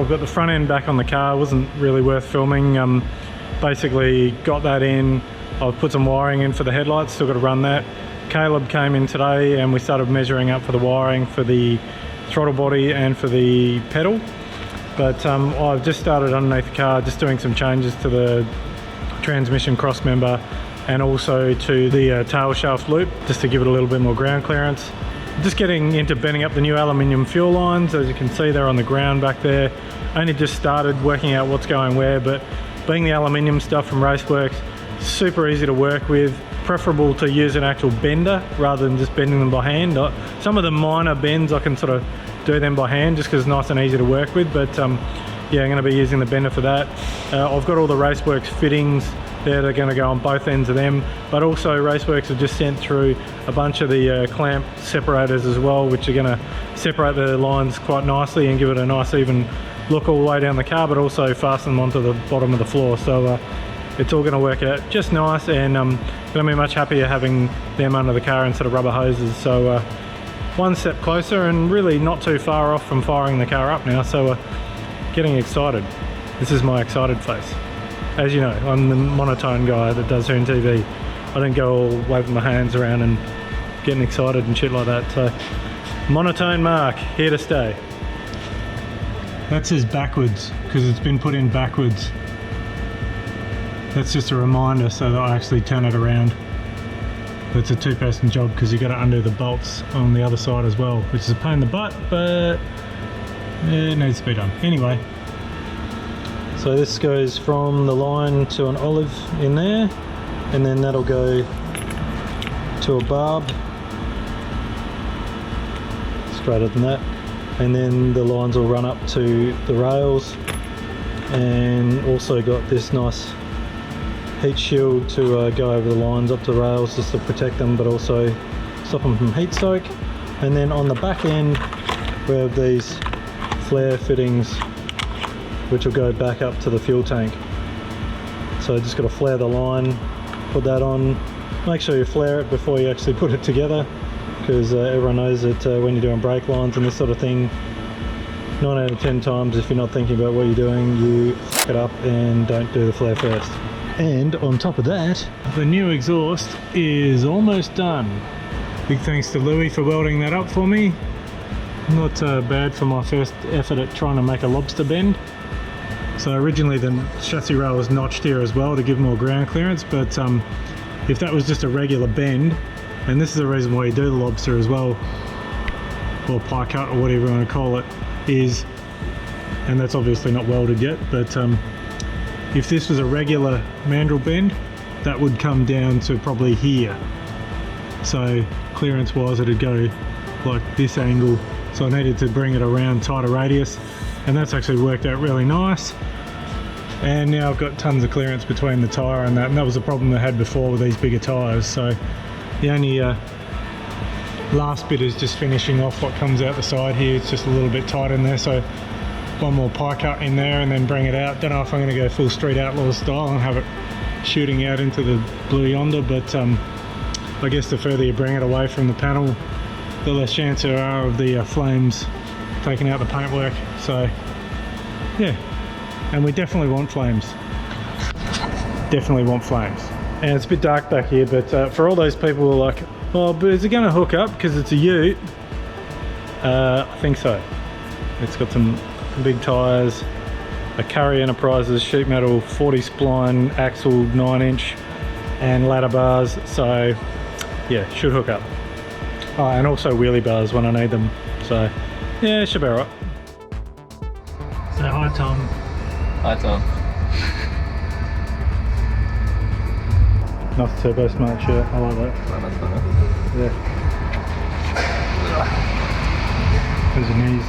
I've got the front end back on the car. It wasn't really worth filming. Basically got that in. I've put some wiring in for the headlights, still got to run that. Caleb came in today and we started measuring up for the wiring for the throttle body and for the pedal. But I've just started underneath the car, just doing some changes to the transmission cross member and also to the tail shaft loop, just to give it a little bit more ground clearance. Just getting into bending up the new aluminium fuel lines. As you can see, they're on the ground back there. Only just started working out what's going where, but being the aluminium stuff from Raceworks, super easy to work with. Preferable to use an actual bender rather than just bending them by hand. Some of the minor bends I can sort of do them by hand just because it's nice and easy to work with, but yeah, I'm going to be using the bender for that. I've got all the Raceworks fittings there. They're going to go on both ends of them, but also Raceworks have just sent through a bunch of the clamp separators as well, which are going to separate the lines quite nicely and give it a nice even look all the way down the car, but also fasten them onto the bottom of the floor. So it's all going to work out just nice, and I'm going to be much happier having them under the car instead of rubber hoses. So one step closer and really not too far off from firing the car up now, so getting excited. This is my excited face. As you know, I'm the monotone guy that does HoonTV. I don't go all waving my hands around and getting excited and shit like that. So monotone Mark, here to stay. That says backwards because it's been put in backwards. That's just a reminder so that I actually turn it around. It's a two-person job because you got to undo the bolts on the other side as well, which is a pain in the butt, but it needs to be done. Anyway, so this goes from the line to an olive in there, and then that'll go to a barb, straighter than that, and then the lines will run up to the rails, and also got this nice heat shield to go over the lines up to the rails just to protect them, but also stop them from heat soak. And then on the back end we have these flare fittings which will go back up to the fuel tank. So just got to flare the line, put that on. Make sure you flare it before you actually put it together, because everyone knows that when you're doing brake lines and this sort of thing, 9 out of 10 times if you're not thinking about what you're doing, you f*** it up and don't do the flare first. And on top of that, the new exhaust is almost done. Big thanks to Louis for welding that up for me. Not bad for my first effort at trying to make a lobster bend. So originally the chassis rail was notched here as well to give more ground clearance, but if that was just a regular bend, and this is the reason why you do the lobster as well, or pie cut or whatever you want to call it, is, and that's obviously not welded yet, but if this was a regular mandrel bend, that would come down to probably here. So clearance wise it'd go like this angle, so I needed to bring it around tighter radius, and that's actually worked out really nice. And now I've got tons of clearance between the tyre and that was a problem I had before with these bigger tyres. So the only last bit is just finishing off what comes out the side here. It's just a little bit tight in there, so one more pie cut in there and then bring it out. Don't know if I'm going to go full Street Outlaw style and have it shooting out into the Blue Yonder, but I guess the further you bring it away from the panel, the less chance there are of the flames taking out the paintwork. So yeah, and we definitely want flames. Definitely want flames. And it's a bit dark back here, but for all those people who are like, oh, but is it going to hook up because it's a ute? I think so. It's got some big tyres, a Curry Enterprises sheet metal 40 spline axle 9-inch and ladder bars, so yeah, should hook up. Oh, and also wheelie bars when I need them, so yeah, should be alright. Say hi, Tom. Hi, Tom. Nice Turbo Smart shirt, I like that. Oh, that's nice. Yeah. There's your knees.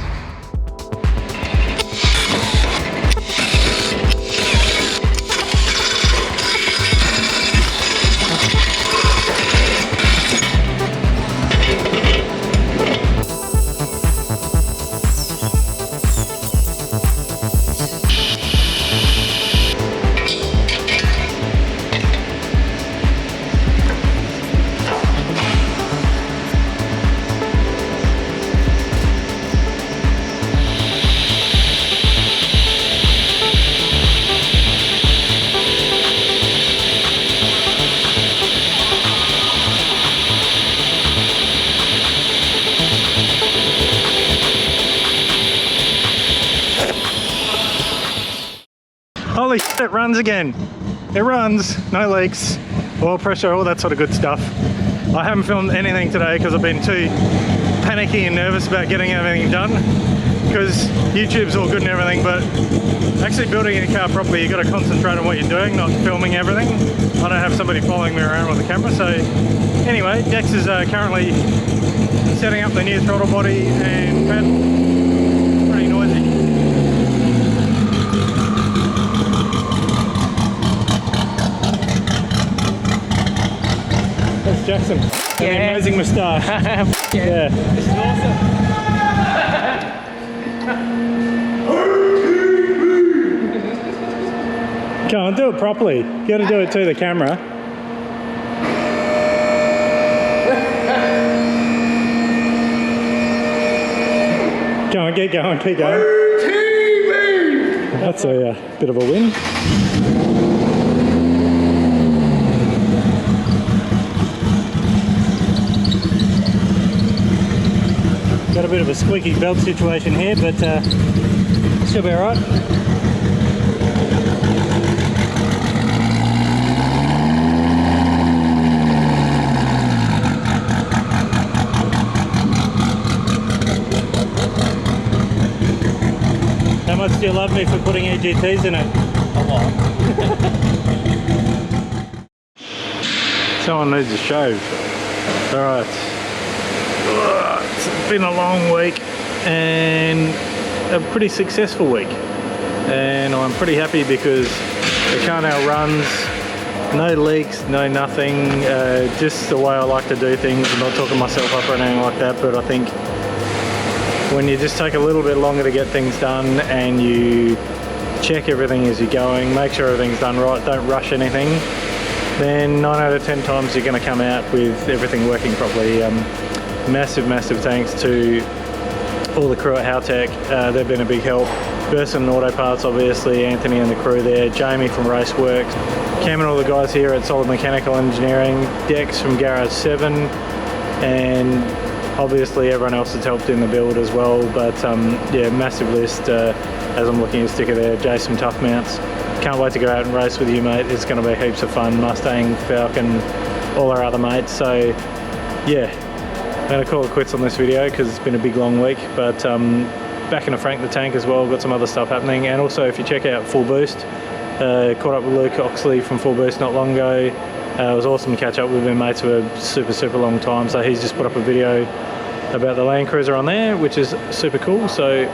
Holy shit, it runs again. It runs, no leaks, oil pressure, all that sort of good stuff. I haven't filmed anything today because I've been too panicky and nervous about getting everything done, because YouTube's all good and everything, but actually building a car properly, you've got to concentrate on what you're doing, not filming everything. I don't have somebody following me around with the camera. So anyway, Decs is currently setting up the new throttle body and pedal. Pretty noisy. That's Jackson. Yeah. An amazing moustache. Yeah. This is awesome. Come on, do it properly. You got to do it to the camera. Go on, get going, keep going. That's a bit of a win. Got a bit of a squeaky belt situation here, but should be alright. How much do you love me for putting EGTs in it? A lot. Someone needs a shave. Alright. It's been a long week and a pretty successful week. And I'm pretty happy because the car now runs, no leaks, no nothing, just the way I like to do things. I'm not talking myself up or anything like that, but I think when you just take a little bit longer to get things done and you check everything as you're going, make sure everything's done right, don't rush anything, then 9 out of 10 times you're going to come out with everything working properly. Massive thanks to all the crew at Howtech. They've been a big help. Burson Auto Parts, obviously, Anthony and the crew there, Jamie from Raceworks, Cam and all the guys here at Solid Mechanical Engineering, Decs from Garage 7, and obviously everyone else that's helped in the build as well. But yeah, massive list. As I'm looking at the sticker there, Jason Tough Mounts. Can't wait to go out and race with you, mate. It's going to be heaps of fun. Mustang, Falcon, all our other mates. So yeah, I'm going to call it quits on this video because it's been a big long week. But back in a Frank the Tank as well. Got some other stuff happening. And also, if you check out Full Boost, caught up with Luke Oxley from Full Boost not long ago. It was awesome to catch up with him, mates, for a super long time. So he's just put up a video about the Land Cruiser on there, which is super cool. So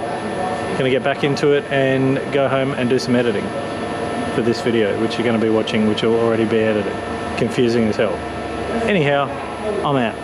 going to get back into it and go home and do some editing for this video, which you're going to be watching, which will already be edited. Confusing as hell. Anyhow, I'm out.